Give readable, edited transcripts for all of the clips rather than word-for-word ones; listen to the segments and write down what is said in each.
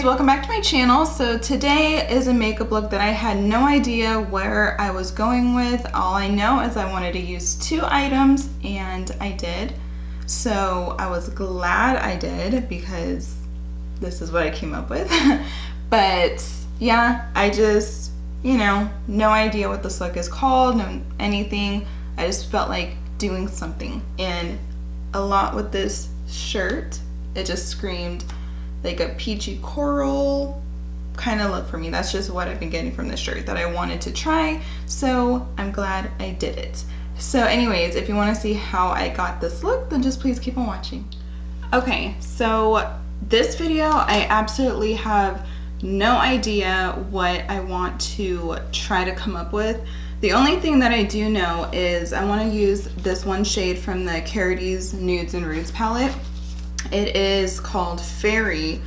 guys, welcome back to my channel. So today is a makeup look that I had no idea where I was going with. All I know is I wanted to use 2 items and I did. So I was glad I did because this is what I came up with. But yeah, I just, no idea what this look is called, no anything. I just felt like doing something. And a lot with this shirt, it just screamed like a peachy coral kind of look for me. That's just what I've been getting from this shirt that I wanted to try, so I'm glad I did it. So anyways, if you want to see how I got this look, then just please keep on watching. Okay, so this video, I absolutely have no idea what I want to try to come up with. The only thing that I do know is I want to use this one shade from the Carities Nudes and Roots palette. It is called Fairy,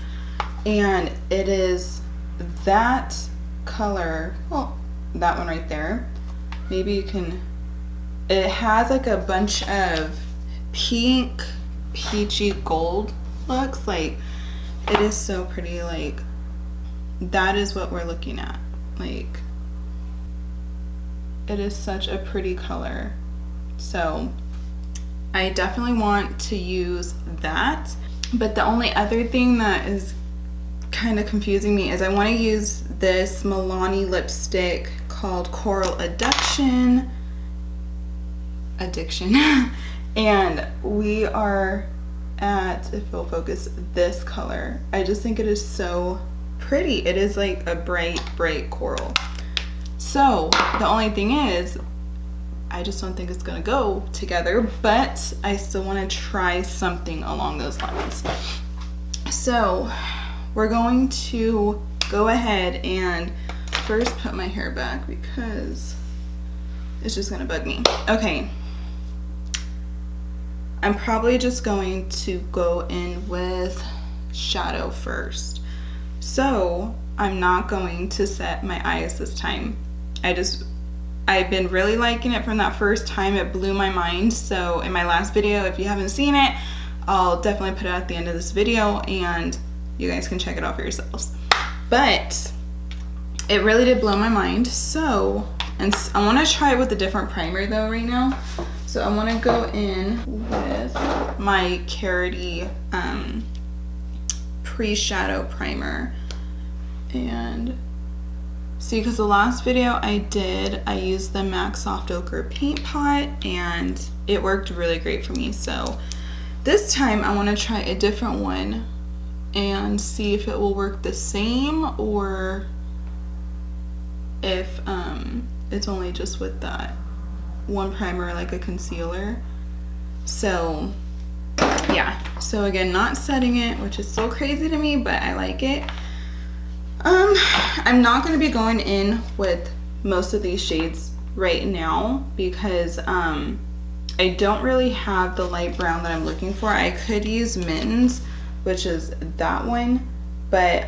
and it is that color, well, that one right there. Maybe you can, it has like a bunch of pink, peachy gold looks. Like, it is so pretty. Like, that is what we're looking at. Like, it is such a pretty color. So I definitely want to use that. But the only other thing that is kind of confusing me is I want to use this Milani lipstick called Coral Addiction. And we are at, if it'll focus, this color. I just think it is so pretty. It is like a bright coral. So the only thing is, I just don't think it's gonna go together, but I still want to try something along those lines. So we're going to go ahead and first put my hair back because it's just gonna bug me. Okay, I'm probably just going to go in with shadow first. So I'm not going to set my eyes this time. I've been really liking it from that first time. It blew my mind. So in my last video, if you haven't seen it, I'll definitely put it at the end of this video and you guys can check it out for yourselves. But it really did blow my mind. So, and I want to try it with a different primer though right now. So I want to go in with my Carity pre-shadow primer. And see, because the last video I used the MAC Soft Ochre paint pot and it worked really great for me. So this time I want to try a different one and see if it will work the same or if it's only just with that one primer, like a concealer. So yeah, so again, not setting it, which is so crazy to me, but I like it. I'm not going to be going in with most of these shades right now because I don't really have the light brown that I'm looking for. I could use Mittens, which is that one, but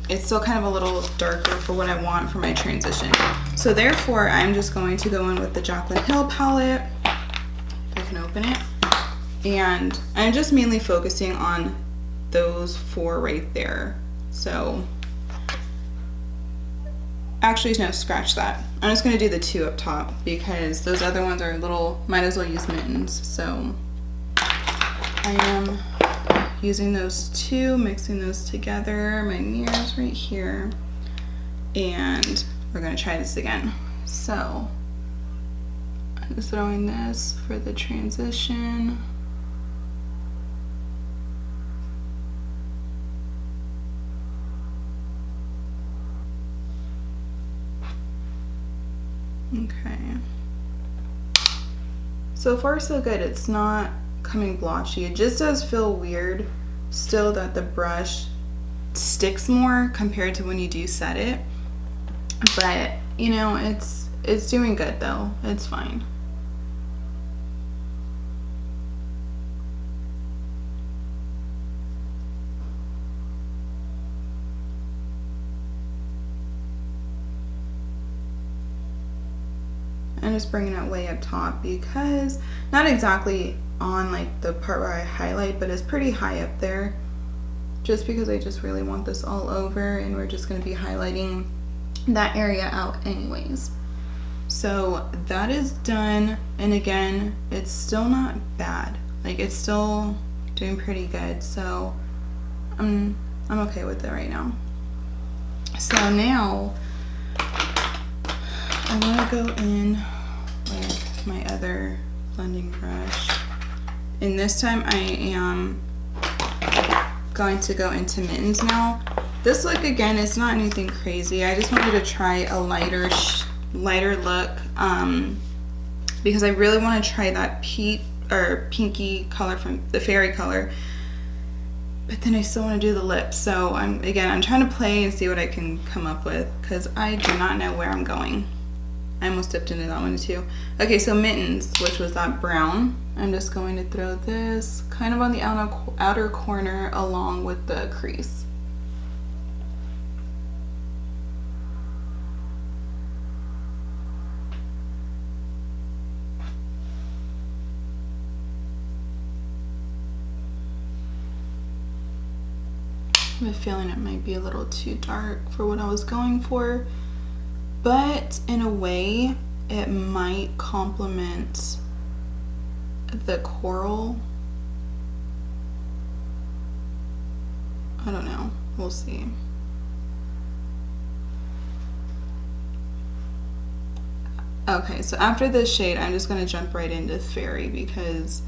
it's still kind of a little darker for what I want for my transition. So therefore, I'm just going to go in with the Jaclyn Hill palette, if I can open it, and I'm just mainly focusing on those 4 right there. So actually, no, scratch that. I'm just gonna do the 2 up top because those other ones are a little, might as well use Mittens. So I am using those 2, mixing those together. My mirror's right here. And we're gonna try this again. So I'm just throwing this for the transition. Okay, so far so good. It's not coming blotchy. It just does feel weird still that the brush sticks more compared to when you do set it, but it's doing good though. It's fine. I'm just bringing it way up top because not exactly on like the part where I highlight, but it's pretty high up there. just because I just really want this all over, and we're just going to be highlighting that area out anyways. So that is done, and again, it's still not bad. Like, it's still doing pretty good, so I'm okay with it right now. So now I want to go in with my other blending brush, and this time I am going to go into Mittens now. This look, again, is not anything crazy. I just wanted to try a lighter look because I really want to try that pinky color from the fairy color, but then I still want to do the lips. So I'm trying to play and see what I can come up with, because I do not know where I'm going. I almost dipped into that one too. Okay, so Mittens, which was that brown, I'm just going to throw this kind of on the outer corner along with the crease. I have a feeling it might be a little too dark for what I was going for, but in a way it might complement the coral. I don't know, we'll see. Okay, so after this shade, I'm just gonna jump right into Fairy because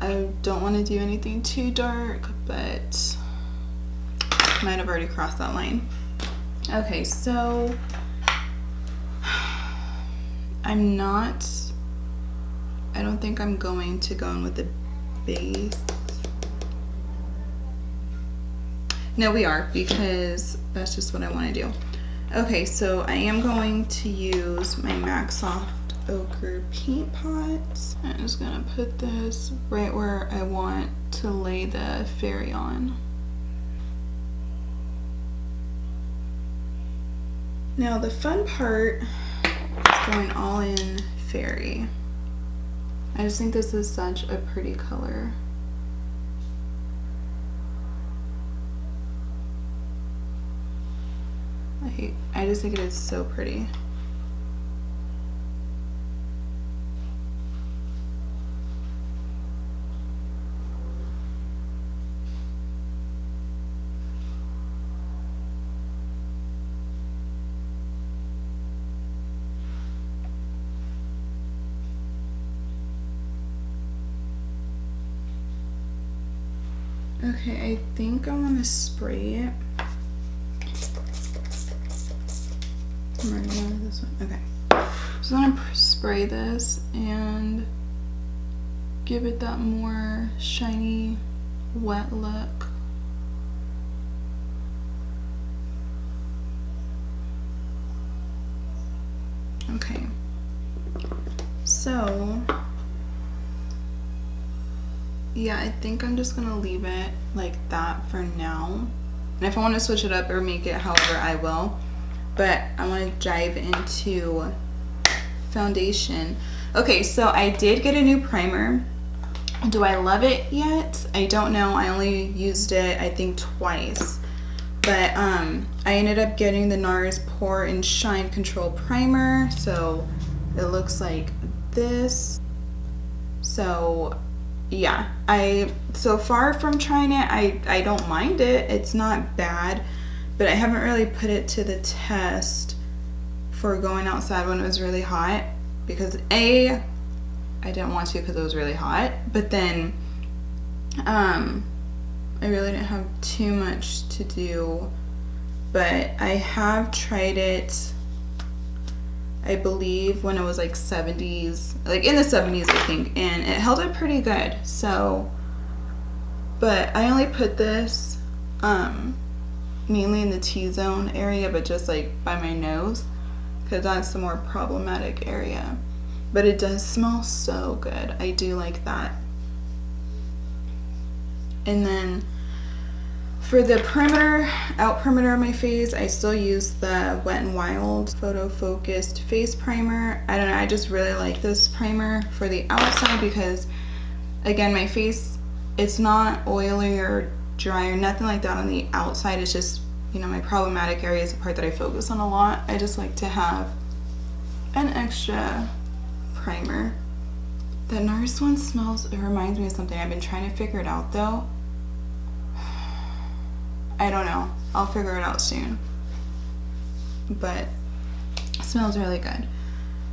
I don't want to do anything too dark, but might have already crossed that line. Okay, so I don't think I'm going to go in with the base. No, we are, because that's just what I want to do. Okay, so I am going to use my MAC Soft Ochre paint pot. I'm just gonna put this right where I want to lay the fairy on. Now the fun part is going all in fairy. I just think this is such a pretty color. I just think it is so pretty. Okay, I think I want to spray it. I'm running out of this one. Okay. Just want to spray this and give it that more shiny, wet look. Okay. So, yeah, I think I'm just gonna leave it like that for now. And if I want to switch it up or make it however, I will. But I want to dive into foundation. Okay, so I did get a new primer. Do I love it yet? I don't know. I only used it, I think, twice. But I ended up getting the NARS Pore and Shine Control Primer. So it looks like this. So yeah, so far from trying it, I don't mind it. It's not bad, but I haven't really put it to the test for going outside when it was really hot, because I didn't want to because it was really hot, but then I really didn't have too much to do. But I have tried it, I believe, when it was like 70s, like in the 70s, I think, and it held up pretty good. So, but I only put this mainly in the T-zone area, but just like by my nose, because that's the more problematic area. But it does smell so good. I do like that. And then for the perimeter, out perimeter of my face, I still use the Wet n Wild Photo Focused Face Primer. I don't know, I just really like this primer for the outside because, again, my face, it's not oily or dry or nothing like that on the outside. It's just, you know, my problematic area is the part that I focus on a lot. I just like to have an extra primer. The NARS one smells, it reminds me of something. I've been trying to figure it out though. I don't know. I'll figure it out soon. But it smells really good.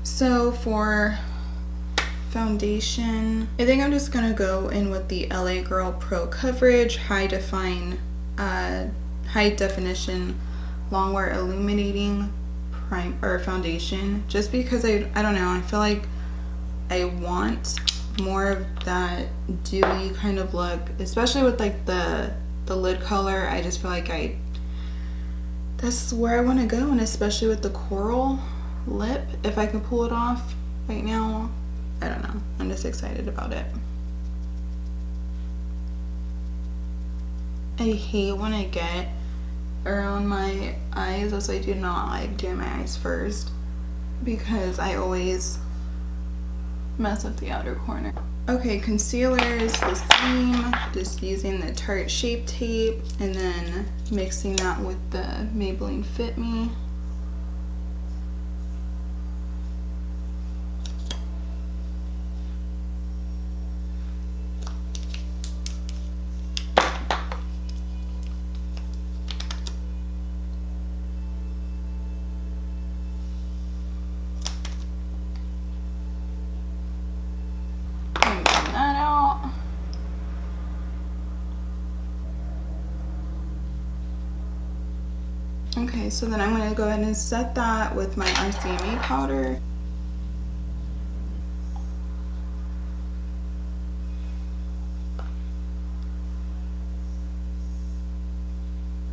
So for foundation, I think I'm just gonna go in with the LA Girl Pro Coverage High Definition Longwear Illuminating foundation, just because I don't know, I feel like I want more of that dewy kind of look, especially with like the lid color. I just feel like that's where I want to go, and especially with the coral lip, if I can pull it off right now. I don't know, I'm just excited about it. I hate when I get around my eyes, as I do not like doing my eyes first, because I always mess up the outer corner. Okay, concealer is the same, just using the Tarte Shape Tape and then mixing that with the Maybelline Fit Me. Okay, so then I'm going to go ahead and set that with my RCMA powder.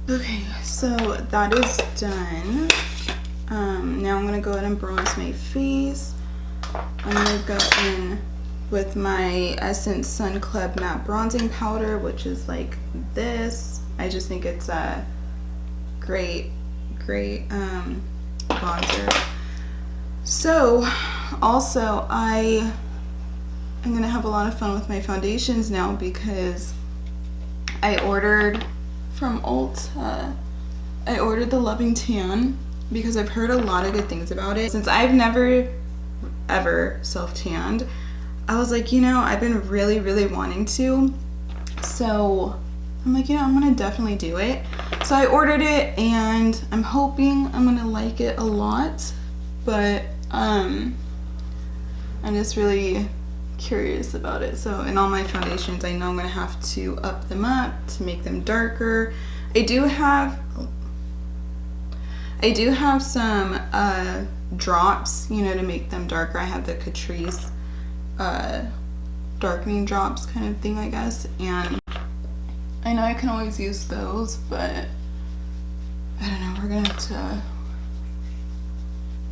Okay, so that is done. Now I'm going to go ahead and bronze my face. I'm going to go in with my Essence Sun Club Matte Bronzing Powder, which is like this. I just think it's a great bronzer. So also I am gonna have a lot of fun with my foundations now, because I ordered from Ulta, I ordered the Loving Tan because I've heard a lot of good things about it. Since I've never ever self-tanned, I was like, you know, I've been really wanting to, so I'm like, you know, I'm gonna definitely do it. So I ordered it and I'm hoping I'm gonna like it a lot, but I'm just really curious about it. So in all my foundations, I know I'm gonna have to up them up to make them darker. I do have some drops, you know, to make them darker. I have the Catrice darkening drops kind of thing, I guess, and I know I can always use those, but I don't know, we're gonna have to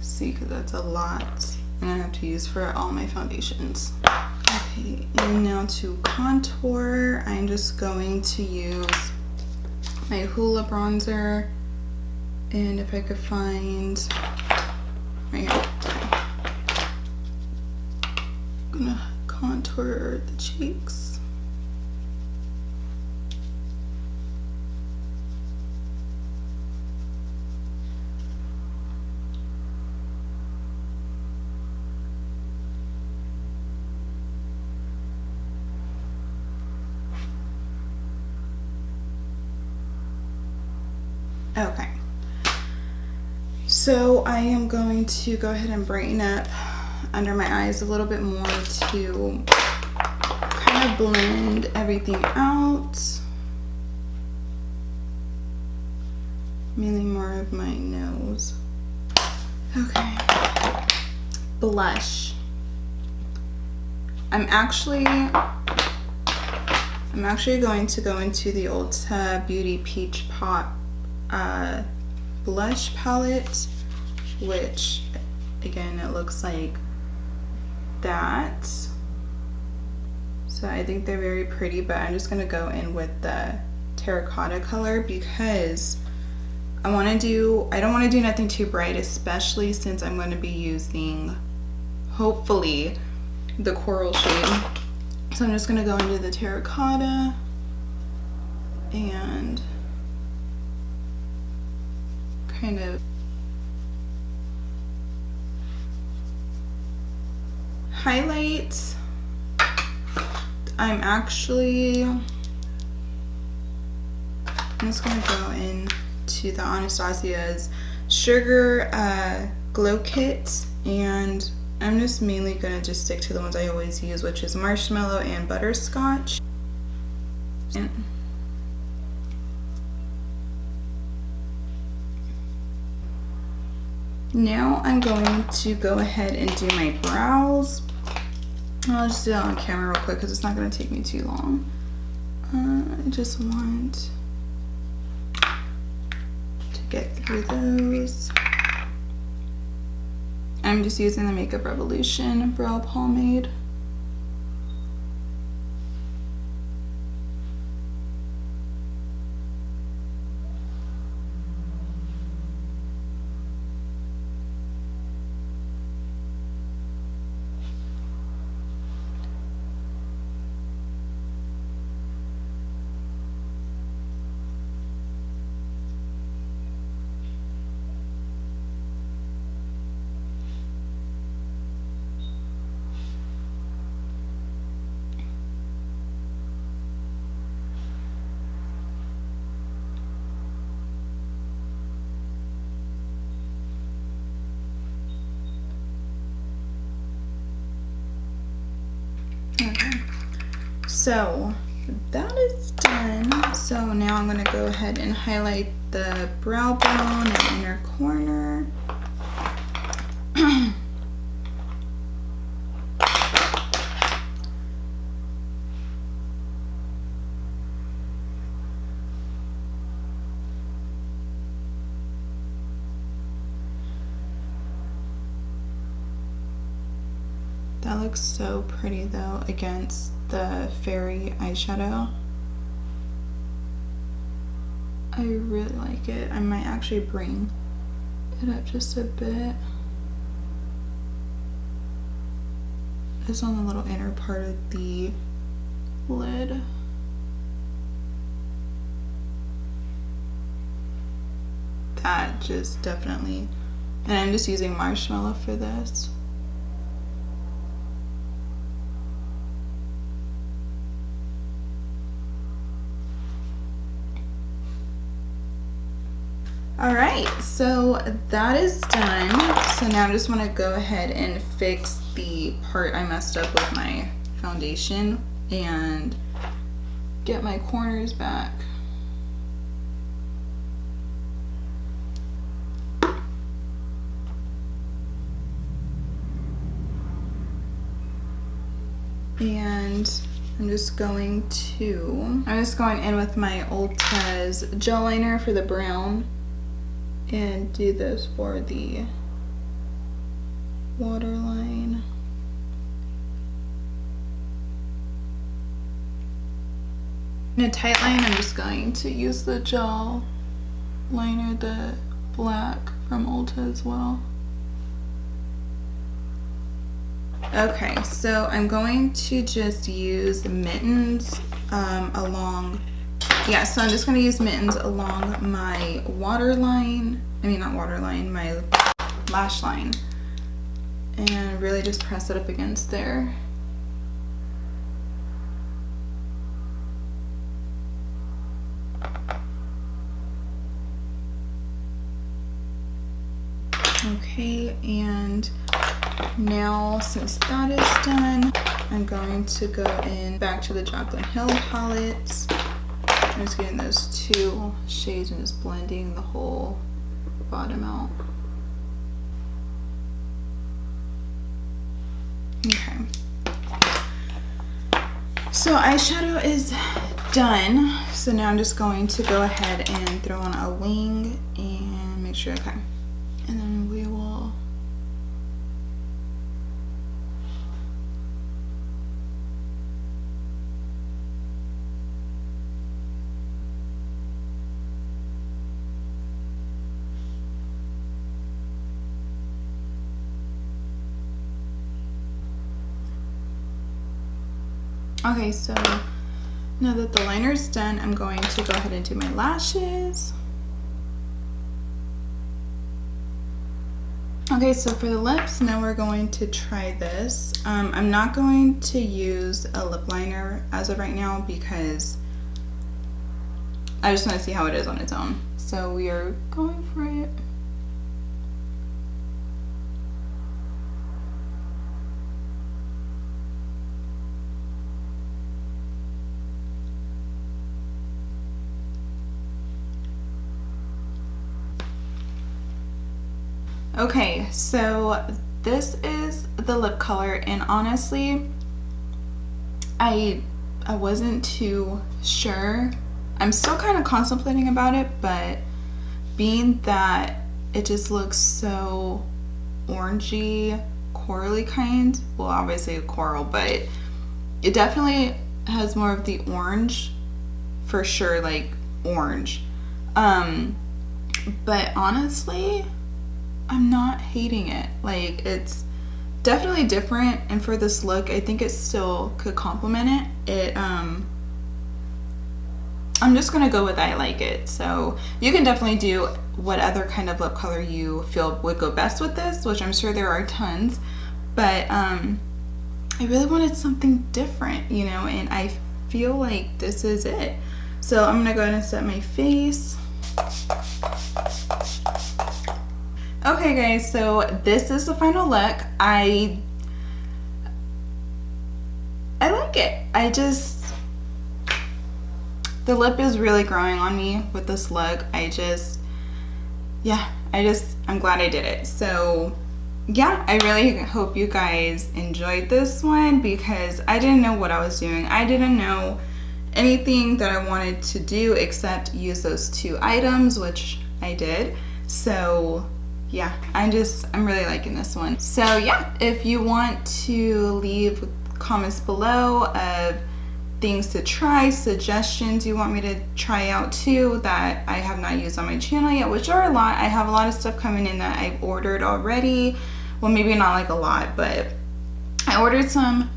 see, because that's a lot I'm gonna have to use for all my foundations. Okay, and now to contour, I'm just going to use my Hoola bronzer, and if I could find right here, I'm gonna contour the cheeks. Okay, so I am going to go ahead and brighten up under my eyes a little bit more to kind of blend everything out. Mainly more of my nose. Okay, blush. I'm actually going to go into the Ulta Beauty Peach Pop blush palette, which again, it looks like that. So I think they're very pretty, but I'm just gonna go in with the terracotta color because I don't want to do nothing too bright, especially since I'm going to be using, hopefully, the coral shade. So I'm just gonna go into the terracotta. and kind of highlight. I'm just gonna go into the Anastasia's Sugar Glow Kit, and I'm just mainly gonna just stick to the ones I always use, which is marshmallow and butterscotch. And now I'm going to go ahead and do my brows. I'll just do it on camera real quick because it's not going to take me too long. I just want to get through those. I'm just using the Makeup Revolution Brow Pomade. Okay, so that is done. So now I'm going to go ahead and highlight the brow bone and inner corner. That looks so pretty though against the fairy eyeshadow. I really like it. I might actually bring it up just a bit. It's on the little inner part of the lid. That just definitely, and I'm just using marshmallow for this. All right, so that is done. So now I just want to go ahead and fix the part I messed up with my foundation and get my corners back. And I'm just going in with my Ulta's gel liner for the brown and do this for the waterline. In a tight line, I'm just going to use the gel liner, the black from Ulta as well. Okay, so I'm going to just use mittens along, yeah, so I'm just going to use mittens along my waterline, my lash line, and really just press it up against there. Okay, and now since that is done, I'm going to go in back to the Jaclyn Hill palettes. I'm just getting those two shades and just blending the whole bottom out. Okay. So eyeshadow is done. So now I'm just going to go ahead and throw on a wing and make sure, okay. And then we will okay, so Now that the liner's done, I'm going to go ahead and do my lashes. Okay, so for the lips, now we're going to try this. I'm not going to use a lip liner as of right now because I just want to see how it is on its own. So we are going for it. Okay, so this is the lip color, and honestly, I wasn't too sure. I'm still kind of contemplating about it, but being that it just looks so orangey, corally kind, well, obviously a coral, but it definitely has more of the orange, for sure, like orange. But honestly, I'm not hating it. Like, it's definitely different, and for this look, I think it still could complement it. I'm just gonna go with I like it. So you can definitely do what other kind of lip color you feel would go best with this, which I'm sure there are tons, but I really wanted something different, you know, and I feel like this is it. So I'm gonna go ahead and set my face. Okay guys, so this is the final look. I like it. The lip is really growing on me with this look. I'm glad I did it. So yeah, I really hope you guys enjoyed this one because I didn't know what I was doing. I didn't know anything that I wanted to do except use those 2 items, which I did. So yeah, I'm really liking this one. So yeah, if you want to leave comments below of things to try, suggestions you want me to try out too that I have not used on my channel yet, which are a lot. I have a lot of stuff coming in that I've ordered already. Well, maybe not like a lot, but I ordered some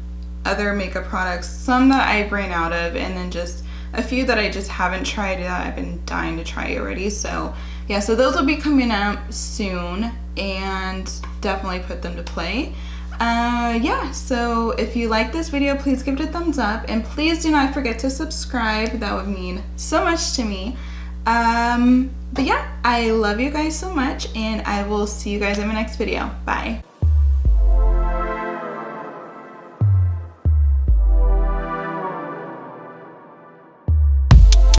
other makeup products, some that I've ran out of, and then just a few that I just haven't tried that I've been dying to try already. So yeah, so those will be coming up soon and definitely put them to play. Yeah, so if you like this video, please give it a thumbs up, and please do not forget to subscribe. That would mean so much to me. But yeah, I love you guys so much, and I will see you guys in my next video. Bye.